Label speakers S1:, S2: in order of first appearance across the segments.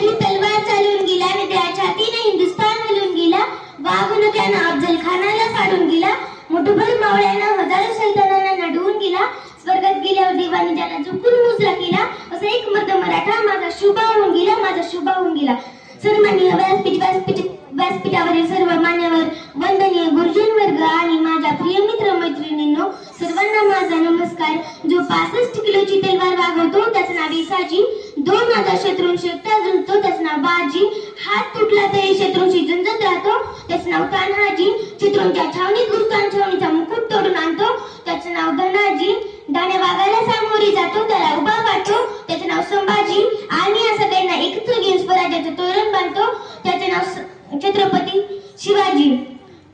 S1: ही तलवार चालून गेला आणि त्या छातीने हिंदुस्थान हलून गेला. वाघून त्यानं अफजल खानाला फाडून गेला. मुठभर मावळ्यानं हजारो सैतानांना नडवून गेला. स्वर्गात गेल्यावर देवाने त्याला झुकून मुजरा केला. असं एक मर्द मराठा माझा शुभा होऊन गेला, माझा शुभा होऊन गेला. सन्माननीय व्यासपीठावरील सर्व मान्यवर, वंदनीय गुरुजन वर्ग आणि माझ्या प्रिय मित्र मैत्रिणींनो, सर्वांना माझा नमस्कार. जो 65 किलोची तलवार वागवतो त्याचं नाव इसाजी. 2000 शत्रूंशी एकटा झुंजतो त्याचं नाव बाजी. हात तुटला तरी शत्रूंशी झुंजत राहतो त्याचं नाव तान्हाजी. शत्रूंच्या छावणीत घुसतो आणि छावणीचा मुकुट तोडून आणतो त्याचं नाव धनाजी. डाण्या वाघाला सामोरी जातो त्याला उभा वाटतो त्याचं नाव संभाजी. आणि या सगळ्यांना एकत्र घेऊन स्वराज्याचं तोरण बांधतो त्याचे नाव छत्रपती शिवाजी.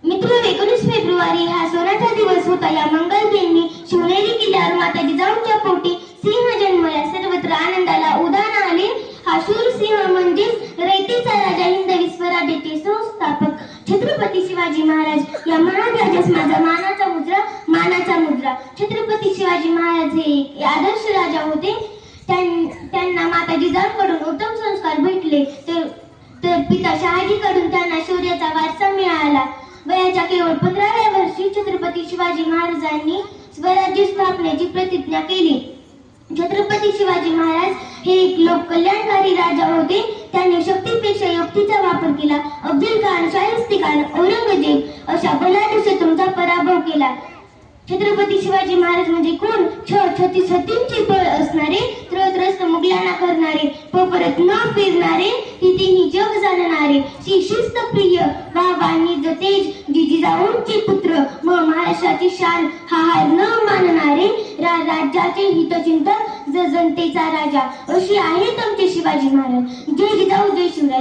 S1: मित्र, 19 फेब्रुवारी हा सोन्याचा दिवस होता. या मंगलदिनी शिवनेरी किल्ल्यावर माता जिजाऊंच्या पोटी सिंह जन्मला. सर्वत्र आनंदाला उधाण आले. हा शूर सिंह म्हणजेच रयतेचा राजा, हिंदवी स्वराज्याचे संस्थापक छत्रपती शिवाजी महाराज. या महान राजास माझा मानाचा मुजरा. छत्रपती शिवाजी महाराज हे एक आदर्श राजा होते. त्यांना माता जिजाऊंकडून उत्तम संस्कार भेटले, तर पिता शहाजीकडून त्यांना शौर्याचा वारसा मिळाला. वयाच्या केवळ 15व्या वर्षी छत्रपती शिवाजी महाराजांनी स्वराज्य स्थापनेची प्रतिज्ञा केली. छत्रपती शिवाजी महाराज हे एक लोककल्याणकारी राजा होते. त्यांनी शक्तीपेक्षा युक्तीचा वापर केला. अफजल खान, शाहिस्तेखान, औरंगजेब अशा बलाढ्य शत्रूंचा पराभव केला. छत्रपती शिवाजी महाराज म्हणजे कोण? छत्तींचे बळ असणारे, त्रस्त मुघलांना करणारे, परत न फिरणारे, तिथेही जग जाणणारे, शिस्त प्रिय, निज तेज, जिजाऊंचे पुत्र, महाराष्ट्राची शान, हार न मानणारे, राज्याचे हितचिंतक, जनतेचा राजा, अशी आहेत आमचे शिवाजी महाराज. जय जिजाऊ, जय शिवराय.